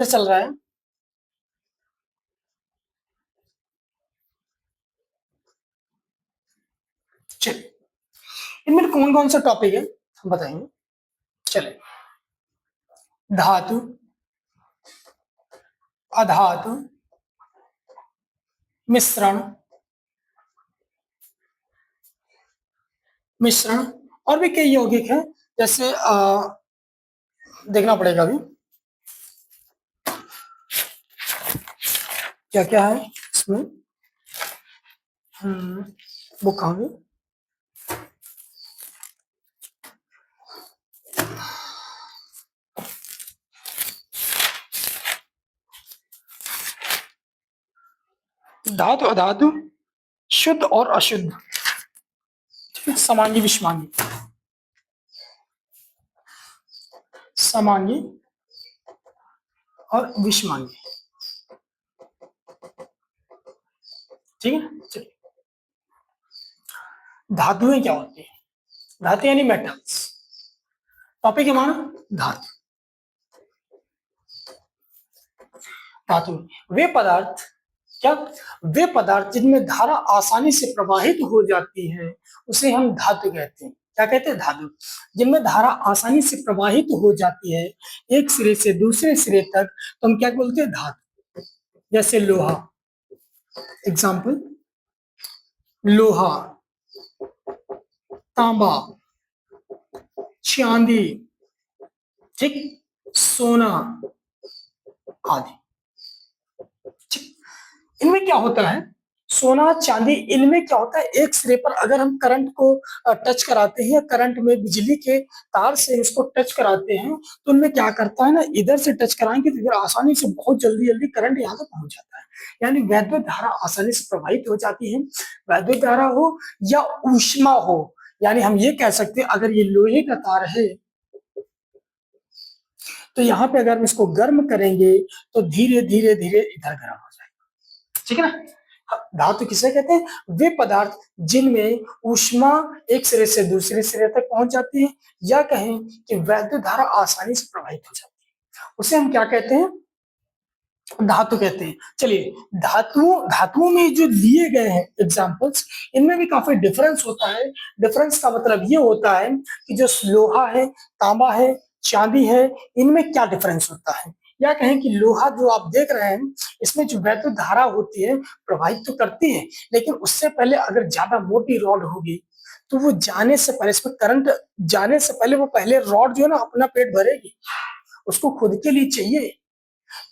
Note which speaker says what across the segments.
Speaker 1: चल रहा है। चलिए, इनमें कौन कौन सा टॉपिक है हम बताएंगे। चले, धातु, अधातु, मिश्रण, मिश्रण और भी कई यौगिक हैं। जैसे देखना पड़ेगा अभी क्या क्या है इसमें। बुक कहाँ गई? धातु, अधातु, शुद्ध और अशुद्ध, समांगी विषमांगी, समांगी और विषमांगी। ठीक है, चलिए। धातुएं क्या होती है? धातु यानी मेटल्स। टॉपिक है हमारा धातु। धातु वे पदार्थ, क्या वे पदार्थ जिनमें धारा आसानी से प्रवाहित हो जाती है उसे हम धातु कहते हैं। क्या कहते हैं? धातु। जिनमें धारा आसानी से प्रवाहित हो जाती है एक सिरे से दूसरे सिरे तक, तो हम क्या बोलते हैं? धातु। जैसे लोहा, एग्जाम्पल लोहा, तांबा, चांदी, ठीक, सोना आदि। इनमें क्या होता है? सोना, चांदी, इनमें क्या होता है? एक सिरे पर अगर हम करंट को टच कराते हैं या करंट में बिजली के तार से उसको टच कराते हैं तो उनमें क्या करता है ना, इधर से टच कराएंगे तो इधर आसानी से बहुत जल्दी जल्दी करंट यहाँ तक पहुंच जाता है। यानी वैद्युत धारा आसानी से प्रवाहित हो जाती है। वैद्युत धारा हो या ऊष्मा हो, यानी हम ये कह सकते हैं अगर ये लोहे का तार है तो यहाँ पे अगर हम इसको गर्म करेंगे तो धीरे धीरे धीरे इधर गर्म हो जाएगा। ठीक है ना? धातु किसे कहते हैं? वे पदार्थ जिनमें ऊष्मा एक सिरे से दूसरे सिरे तक पहुंच जाती है, या कहें कि वैद्युत धारा आसानी से प्रवाहित हो जाती है, उसे हम क्या कहते हैं? धातु कहते हैं। चलिए, धातुओं में जो दिए गए हैं एग्जांपल्स, इनमें भी काफी डिफरेंस होता है। डिफरेंस का मतलब ये होता है कि जो लोहा है, तांबा है, चांदी है, इनमें क्या डिफरेंस होता है। या कहें कि लोहा जो आप देख रहे हैं इसमें जो वैद्युत धारा होती है प्रवाहित तो करती है, लेकिन उससे पहले अगर ज्यादा मोटी रॉड होगी तो वो जाने से पहले, इसमें करंट जाने से पहले वो पहले रॉड जो है ना अपना पेट भरेगी, उसको खुद के लिए चाहिए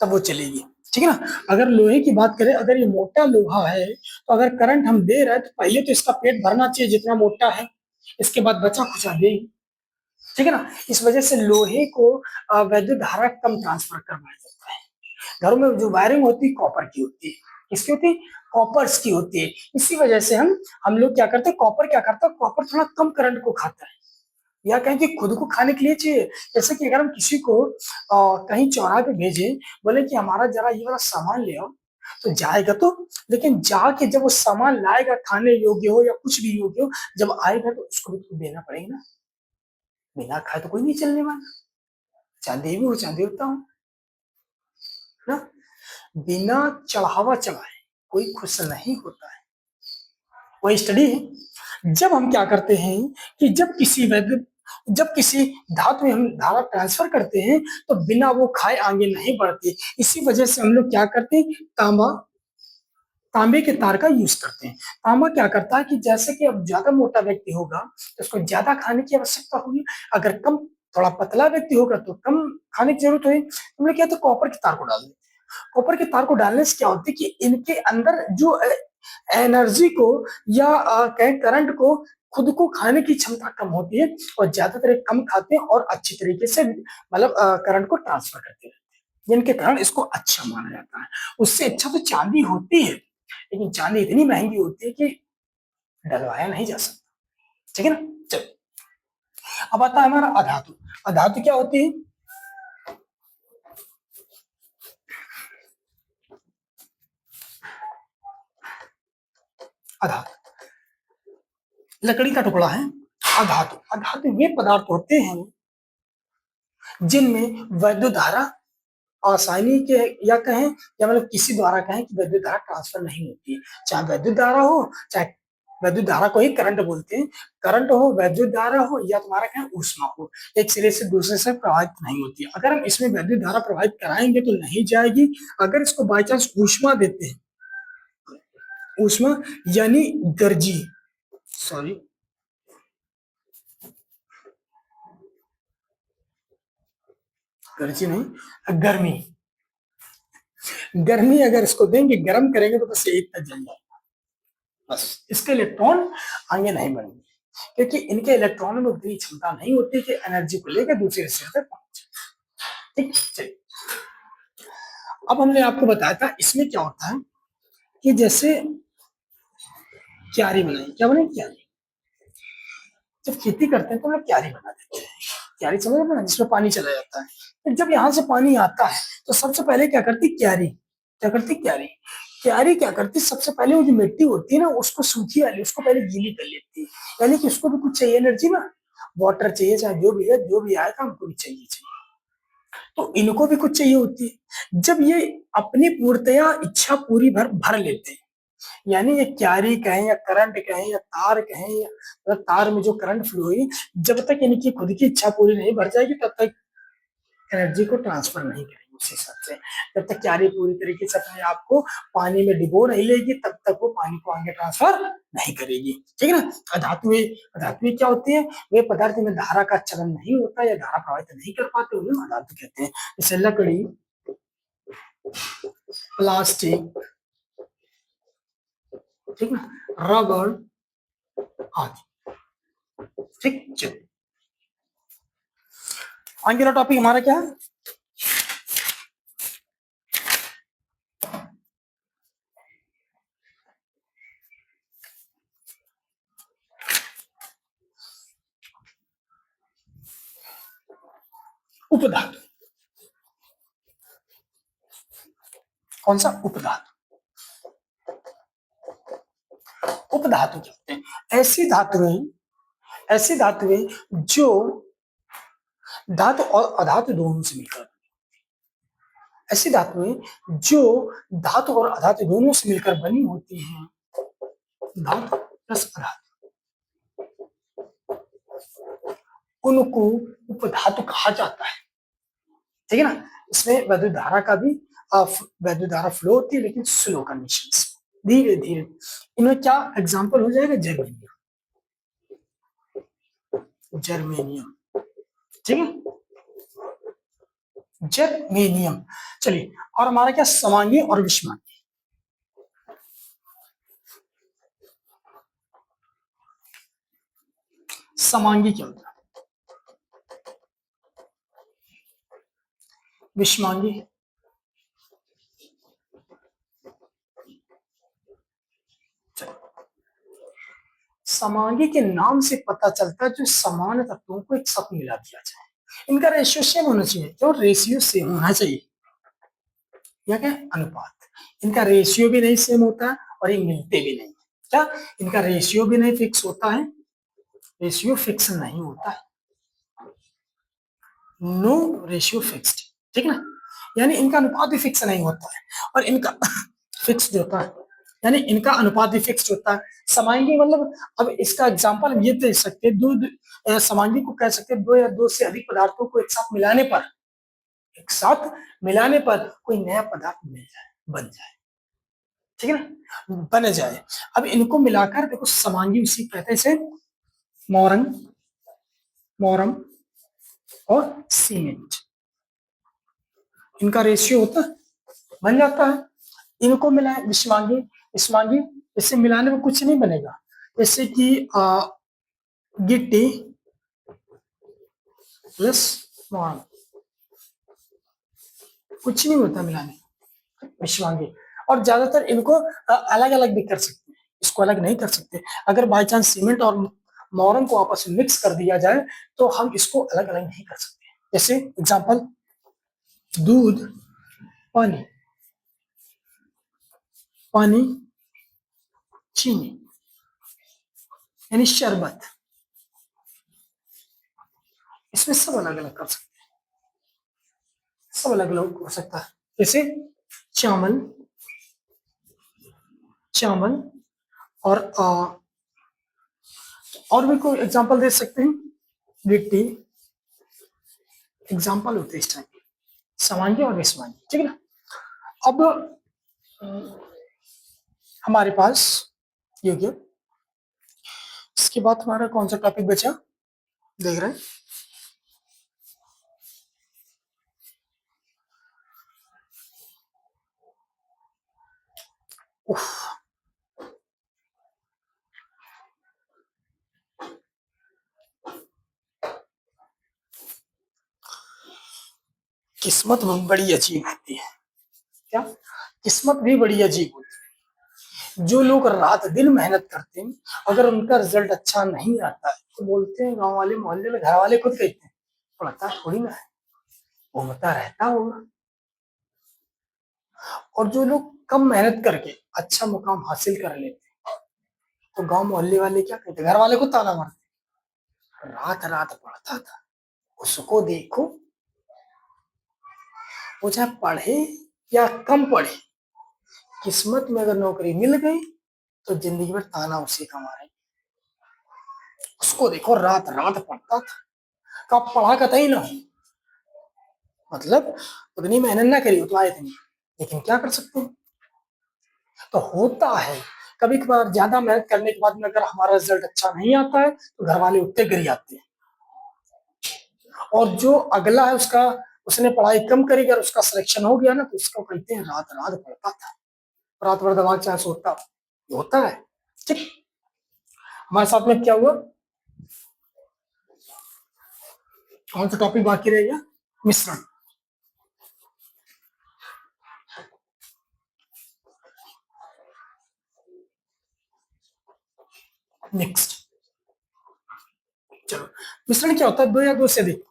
Speaker 1: तब वो चलेगी। ठीक है ना? अगर लोहे की बात करें, अगर ये मोटा लोहा है तो अगर करंट हम दे रहे हैं तो पहले तो इसका पेट भरना चाहिए जितना मोटा है, इसके बाद बचा खुचा देगी। ठीक है ना? इस वजह से लोहे को वैद्युत धारा कम ट्रांसफर करवाया जाता है। घरों में जो वायरिंग होती है कॉपर की होती है। किसकी होती है? कॉपर्स की होती है। इसी वजह से हम लोग क्या करते हैं, कॉपर क्या करता है, कॉपर थोड़ा कम करंट को खाता है, या कहें कि खुद को खाने के लिए चाहिए। जैसे कि अगर हम किसी को कहीं चौराहे पे भेजे, बोले कि हमारा जरा ये वाला सामान ले आओ, तो जाएगा तो, लेकिन जाके जब वो सामान लाएगा, खाने योग्य हो या कुछ भी योग्य हो, जब आएगा तो उसको भी तो देना पड़ेगा ना। बिना खाए तो कोई नहीं चलने वाला, चाहे देवी हो चाहे देवता हो ना। बिना चढ़ावा चढ़ाए कोई खुश नहीं होता है। वही स्टडी है। जब हम क्या करते हैं कि जब किसी धातु में हम धारा ट्रांसफर करते हैं तो बिना वो खाए आगे नहीं बढ़ती। इसी वजह से हम लोग क्या करते हैं, तांबे के तार का यूज करते हैं। तांबा क्या करता है कि जैसे कि अब ज्यादा मोटा व्यक्ति होगा तो उसको ज्यादा खाने की आवश्यकता होगी, अगर कम थोड़ा पतला व्यक्ति होगा तो कम खाने की जरूरत होगी। हम लोग क्या, तो कॉपर के तार को डाल देते हैं। कॉपर के तार को डालने से क्या होता है कि इनके अंदर जो एनर्जी को या कहें करंट को, खुद को खाने की क्षमता कम होती है और ज्यादातर कम खाते हैं और अच्छी तरीके से मतलब करंट को ट्रांसफर करते रहते हैं, जिनके कारण इसको अच्छा माना जाता है। उससे अच्छा तो चांदी होती है, लेकिन चांदी इतनी महंगी होती है कि डलवाया नहीं जा सकता। ठीक है ना? चलो, अब आता है हमारा अधातु। अधातु क्या होती है? अधातु लकड़ी का टुकड़ा है। अधातु, अधातु वे पदार्थ होते हैं जिनमें वैद्युत धारा आसानी के या कहें या मतलब किसी द्वारा कहें कि वैद्युत धारा ट्रांसफर नहीं होती है, चाहे वैद्युत धारा हो, चाहे वैद्युत धारा को ही करंट बोलते हैं, करंट हो, वैद्युत धारा हो या तुम्हारा कहें ऊष्मा हो, एक सिरे से दूसरे से प्रभावित नहीं होती है। अगर हम इसमें वैद्युत धारा प्रभावित कराएंगे तो नहीं जाएगी। अगर इसको बाई चांस ऊष्मा देते हैं, ऊष्मा यानी गर्जी, सॉरी गर्जी नहीं, गर्मी, गर्मी अगर इसको देंगे, गर्म करेंगे तो बस एक तक जल जाएगा, बस इसके इलेक्ट्रॉन आगे नहीं बढ़ेंगे, क्योंकि इनके इलेक्ट्रॉनों में उतनी क्षमता नहीं होती कि एनर्जी को लेकर दूसरे सिरे तक पहुंचे। ठीक, चलिए अब हमने आपको बताया था इसमें क्या होता है कि जैसे क्यारी बनाई, क्या बनाई क्यारी, जब खेती करते हैं तो हम लोग क्यारी बना देते हैं, क्यारी समझ रहे हैं, जिसमें पानी चला जाता है। जब यहाँ से पानी आता है तो सबसे पहले क्या करती क्यारी, क्या करती क्यारी, क्यारी क्या करती सबसे पहले वो जो मिट्टी होती है ना उसको सूखी वाली उसको पहले गीली कर लेती है, यानी कि उसको भी कुछ चाहिए एनर्जी ना, वाटर चाहिए, चाहे जो भी है, जो भी आएगा हमको भी चाहिए, तो इनको भी कुछ चाहिए होती है। जब ये अपनी पूर्णतया इच्छा पूरी भर लेते हैं, यानी ये क्यारी कहें या करंट कहें या तार कहें या मतलब तार में जो करंट फ्लो हुई, जब तक इनकी खुद की इच्छा पूरी नहीं भर जाएगी तब तक एनर्जी को ट्रांसफर नहीं करेंगे उस हिसाब से। जब तक क्यारी पूरी तरीके से अपने आप को पानी में डिबो नहीं लेगी तब तक वो पानी को आगे ट्रांसफर नहीं करेगी, ठीक है ना। अधातुएं, अधातुएं क्या होती है, वे पदार्थ में धारा का चलन नहीं होता या धारा प्रवाहित नहीं कर पाते, उन्हें अधातु कहते हैं। जैसे लकड़ी, प्लास्टिक, ठीक ना, रबड़ आदि, ठीक। चलिए आगे का टॉपिक हमारा क्या है, उपधातु। कौन सा उपधातु, उपधातु क्या होते हैं, ऐसी धातुएं जो धातु और अधातु दोनों से मिलकर, ऐसी धातुएं जो धातु और अधातु दोनों से मिलकर बनी होती हैं, धातु प्लस अधातु, उनको उपधातु कहा जाता है, ठीक है ना। इसमें वैद्युत धारा का भी वैद्युत धारा फ्लो होती है लेकिन स्लो कंडीशंस, धीरे धीरे। इनमें क्या एग्जांपल हो जाएगा, जर्मेनियम, जर्मेनियम, ठीक है, जर्मेनियम। चलिए और हमारा क्या समांगी और विषमांगी, समांगी क्या होता है, विषमांगी, समांगी के नाम से पता चलता है जो समान तत्वों को एक साथ मिला दिया जाए, इनका रेशियो सेम होना चाहिए, क्यों रेशियो सेम होना चाहिए, या क्या अनुपात, इनका रेशियो भी नहीं सेम होता है और ये मिलते भी नहीं, क्या इनका रेशियो भी नहीं फिक्स होता है, रेशियो फिक्स नहीं होता है, नो रेशियो फिक्स्ड, ठीक ना, यानी इनका अनुपात भी फिक्स नहीं होता है और इनका फिक्स्ड होता है, यानी इनका अनुपात भी फिक्स्ड होता है। समांगी मतलब अब इसका एग्जांपल हम ये दे सकते हैं, दूध समांगी को कह सकते हैं दो या दो से अधिक पदार्थों को एक साथ मिलाने पर, एक साथ मिलाने पर कोई नया पदार्थ मिल जाए, बन जाए, ठीक है ना, बन जाए। अब इनको मिलाकर देखो समांगी उसी कहते हैं, मोरंग, मोरम और सीमेंट, इनका रेशियो होता है, बन जाता है। इनको मिलाए विषमांगी, विषमांगी इससे मिलाने में कुछ नहीं बनेगा, जैसे कि गिट्टी प्लस मोरम, कुछ नहीं होता मिलाने विषमांगी। और ज्यादातर इनको अलग अलग भी कर सकते हैं, इसको अलग नहीं कर सकते। अगर बाई चांस सीमेंट और मोरम को आपस में मिक्स कर दिया जाए तो हम इसको अलग अलग नहीं कर सकते। जैसे एग्जांपल दूध, पानी, पानी, चीनी यानी शरबत, इसमें सब अलग अलग कर सकते हैं, सब अलग अलग हो सकता है। जैसे चावल, चावल और भी कोई एग्जांपल दे सकते हैं। लिट्टी, एग्जांपल होते हैं इस टाइप के, समांगी और विषमांगी, ठीक है ना। अब हमारे पास ये हो गया। इसके बाद हमारा कौन सा टॉपिक बचा, देख रहे हैं। उफ, किस्मत बड़ी अजीब होती है। क्या? किस्मत भी बड़ी अजीब होती है। जो लोग रात दिन मेहनत करते हैं, अगर उनका रिजल्ट अच्छा नहीं आता है तो बोलते हैं, गांव वाले, मोहल्ले में घर वाले खुद कहते हैं, पढ़ता थोड़ी ना है, घूमता रहता होगा। और जो लोग कम मेहनत करके अच्छा मुकाम हासिल कर लेते हैं, तो गांव मोहल्ले वाले क्या कहते हैं, घर वाले को ताना मारते, रात रात पढ़ता था, उसको देखो। वो चाहे पढ़े या कम पढ़े, किस्मत में अगर नौकरी मिल गई तो जिंदगी भर ताना उसी का मारे। उसको देखो, रात रात पढ़ता था, कब पढ़ा कतई ना, मतलब उतनी मेहनत ना करी, उतना इतनी, लेकिन क्या कर सकते हैं। तो होता है कभी कभार, ज्यादा मेहनत करने के बाद में अगर हमारा रिजल्ट अच्छा नहीं आता है तो घर वाले उठते गिर जाते हैं। और जो अगला है उसका, उसने पढ़ाई कम करी, अगर उसका सिलेक्शन हो गया ना, तो उसको कहते हैं रात रात पढ़ता था, रात भर दिमाग चाहे सोता, होता है। ठीक, हमारे साथ में क्या हुआ, कौन सा टॉपिक बाकी रह गया, मिश्रण। नेक्स्ट, चलो, मिश्रण क्या होता है, दो या दो से अधिक,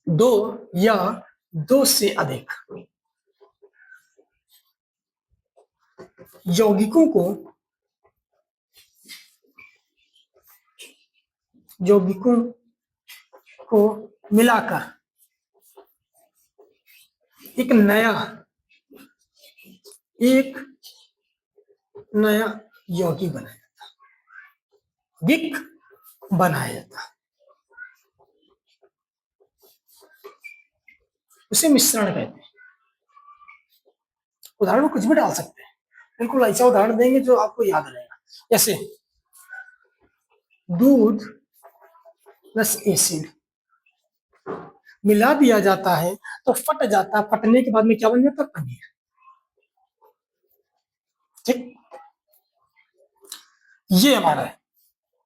Speaker 1: दो या दो से अधिक यौगिकों को, यौगिकों को मिलाकर एक नया, एक नया यौगिक बनाया जाता, यौगिक बनाया जाता, उसे मिश्रण कहते हैं। उदाहरण में कुछ भी डाल सकते हैं, बिल्कुल ऐसा उदाहरण देंगे जो आपको याद रहेगा। जैसे दूध प्लस एसिड मिला दिया जाता है तो फट जाता है, फटने के बाद में क्या बन जाता है, पनीर। ठीक, ये हमारा है।